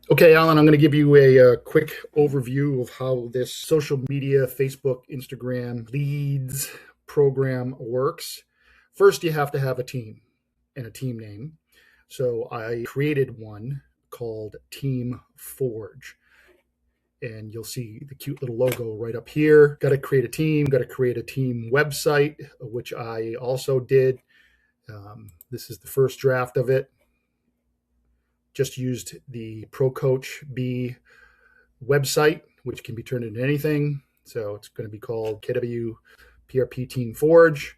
Okay, Alan, I'm going to give you a quick overview of how this social media, Facebook, Instagram leads program works. First, you have to have a team and a team name. So I created one called Team Forge. And you'll see the cute little logo right up here. Got to create a team, got to create a team website, which I also did. This is the first draft of it. Just used the Pro Coach B website, which can be turned into anything. So it's going to be called KW PRP Team Forge.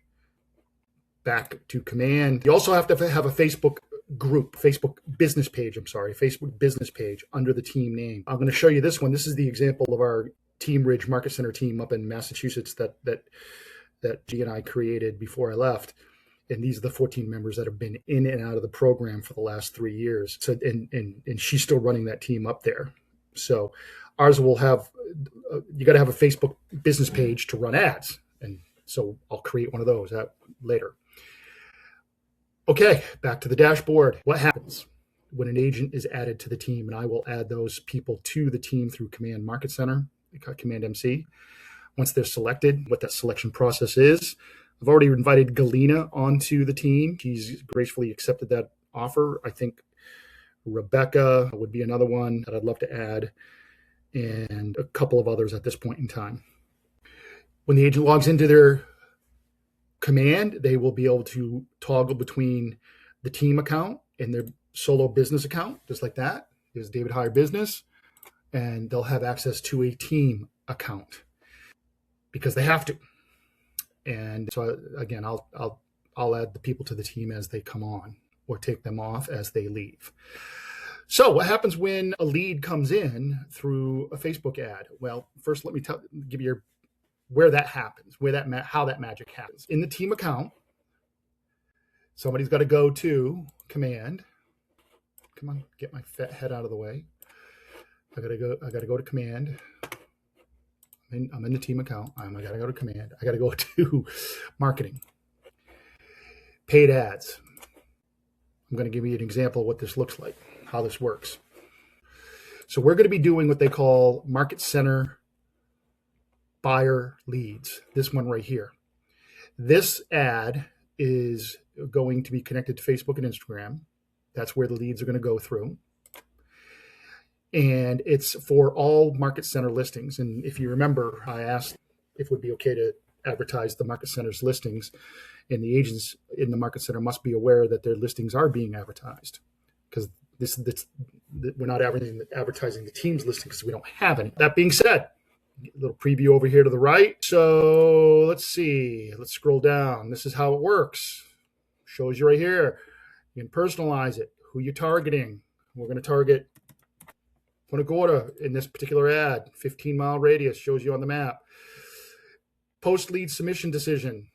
Back to command. You also have to have a Facebook group, Facebook business page. Facebook business page under the team name. I'm going to show you this one. This is the example of our Team Ridge Market Center team up in Massachusetts that G and I created before I left. And these are the 14 members that have been in and out of the program for the last 3 years. So and she's still running that team up there. So ours will have, you got to have a Facebook business page to run ads. And so I'll create one of those later. Okay, back to the dashboard. What happens when an agent is added to the team? And I will add those people to the team through Command Market Center, Command MC. Once they're selected, what that selection process is. I've already invited Galena onto the team. She's gracefully accepted that offer. I think Rebecca would be another one that I'd love to add, and a couple of others at this point in time. When the agent logs into their command, they will be able to toggle between the team account and their solo business account, just like that. There's David Hire Business, and they'll have access to a team account because they have to. And so again, I'll add the people to the team as they come on or take them off as they leave. So what happens when a lead comes in through a Facebook ad? Well, first let me give you where that happens, how that magic happens. In the team account, somebody's got to go to command. Come on, get my fat head out of the way. I gotta go to command. I'm in the team account. I gotta go to command. I gotta go to marketing. Paid ads. I'm going to give you an example of what this looks like, how this works. So we're going to be doing what they call Market Center buyer leads. This one right here. This ad is going to be connected to Facebook and Instagram. That's where the leads are going to go through. And it's for all Market Center listings. And if you remember, I asked if it would be okay to advertise the Market Center's listings, and the agents in the Market Center must be aware that their listings are being advertised, because we're not advertising the team's listing because we don't have any. That being said, a little preview over here to the right. So let's see. Let's scroll down. This is how it works. Shows you right here. You can personalize it. Who you're targeting. We're going to target Punta Gorda in this particular ad. 15-mile radius shows you on the map. Post lead submission destination.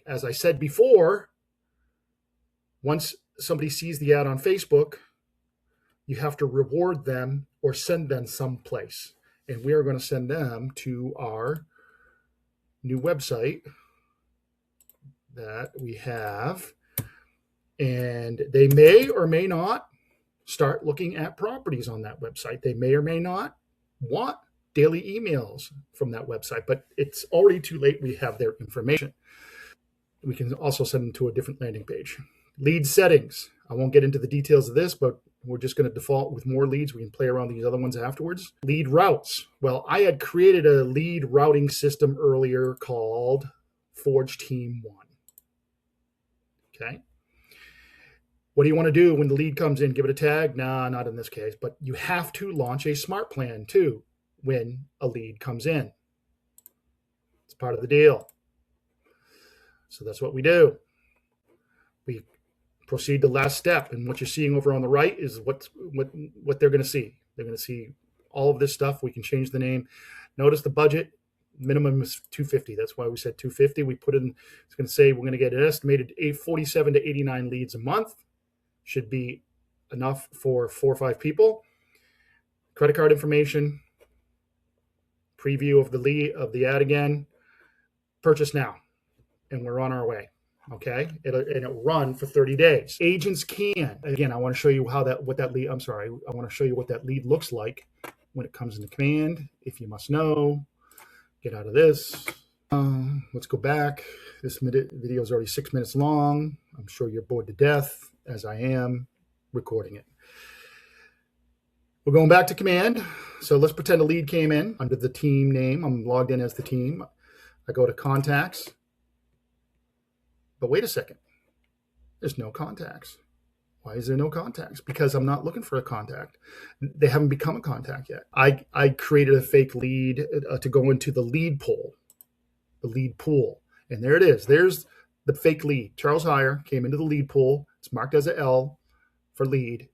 As I said before, once somebody sees the ad on Facebook, you have to reward them or send them someplace. And we are going to send them to our new website that we have. And they may or may not start looking at properties on that website. They may or may not want daily emails from that website, but it's already too late. We have their information. We can also send them to a different landing page. Lead settings. I won't get into the details of this, but we're just going to default with more leads. We can play around these other ones afterwards. Lead routes. Well, I had created a lead routing system earlier called Forge Team 1. Okay. What do you want to do when the lead comes in? Give it a tag? Nah, not in this case, but you have to launch a smart plan too when a lead comes in. It's part of the deal. So that's what we do. We proceed to the last step, and what you're seeing over on the right is what they're going to see. They're going to see all of this stuff. We can change the name. Notice the budget minimum is 250. That's why we said 250. We put in. It's going to say we're going to get an estimated 47 to 89 leads a month. Should be enough for 4 or 5 people. Credit card information. Preview of the ad again. Purchase now, and we're on our way. Okay, it'll run for 30 days. Agents can, again, I want to show you how that, what that lead, I'm sorry, I want to show you what that lead looks like when it comes into command. If you must know, get out of this. Let's go back. This video is already 6 minutes long. I'm sure you're bored to death, as I am recording it. We're going back to command. So let's pretend a lead came in under the team name. I'm logged in as the team. I go to contacts. But wait a second. There's no contacts. Why is there no contacts? Because I'm not looking for a contact. They haven't become a contact yet. I created a fake lead to go into the lead pool. The lead pool. And there it is. There's the fake lead. Charles Heyer came into the lead pool. It's marked as a L for lead.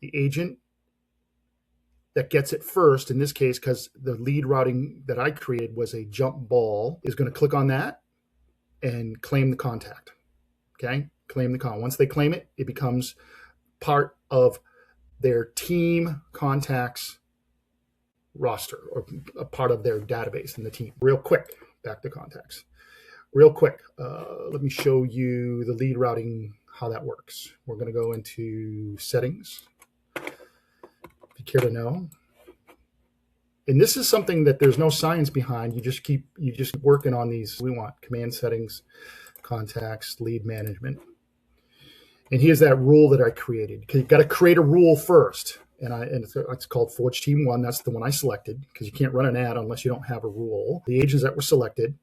The agent that gets it first, in this case, because the lead routing that I created was a jump ball, is going to click on that and claim the contact. Okay? Claim the con. Once they claim it, it becomes part of their team contacts roster or a part of their database in the team. Real quick, back to contacts. Real quick, let me show you the lead routing, how that works. We're going to go into settings. If you care to know. And this is something that there's no science behind. You just keep working on these. We want command settings, contacts, lead management. And here's that rule that I created. You've got to create a rule first. And it's called Forge Team 1. That's the one I selected because you can't run an ad unless you don't have a rule. The agents that were selected,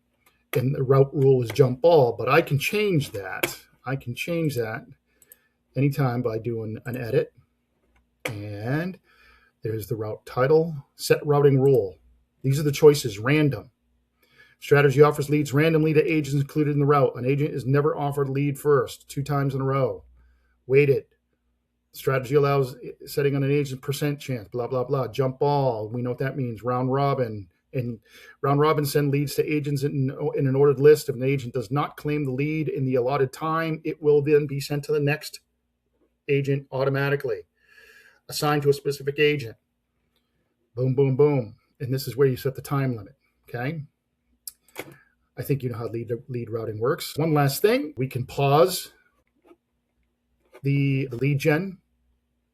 and the route rule is jump ball, but I can change that. I can change that anytime by doing an edit. And there's the route title, set routing rule. These are the choices, random. Strategy offers leads randomly to agents included in the route. An agent is never offered lead first, 2 times in a row. Weighted. Strategy allows setting on an agent percent chance, blah, blah, blah. Jump ball, we know what that means. Round robin. And round robin send leads to agents in an ordered list. If an agent does not claim the lead in the allotted time, it will then be sent to the next agent automatically. Assigned to a specific agent. Boom, boom, boom. And this is where you set the time limit, okay? I think you know how lead routing works. One last thing, we can pause the lead gen,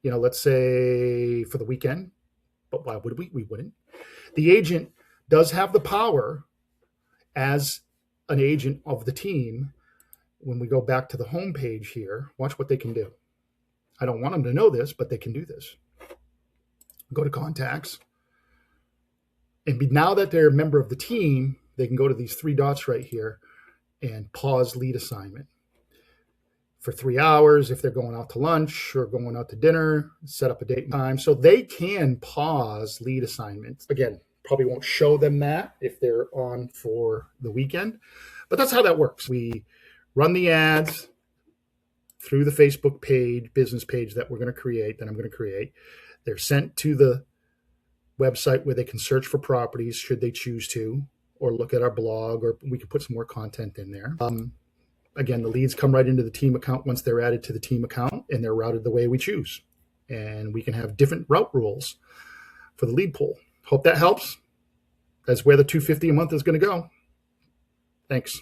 let's say for the weekend, but why would we? We wouldn't. The agent does have the power as an agent of the team. When we go back to the home page here, watch what they can do. I don't want them to know this, but they can do this. Go to contacts. And now that they're a member of the team, they can go to these 3 dots right here and pause lead assignment for 3 hours. If they're going out to lunch or going out to dinner, set up a date and time. So they can pause lead assignments. Again, probably won't show them that if they're on for the weekend, but that's how that works. We run the ads through the Facebook page, business page that I'm going to create. They're sent to the website where they can search for properties should they choose to, or look at our blog, or we can put some more content in there. Again, the leads come right into the team account once they're added to the team account, and they're routed the way we choose. And we can have different route rules for the lead pool. Hope that helps. That's where the $250 a month is going to go. Thanks.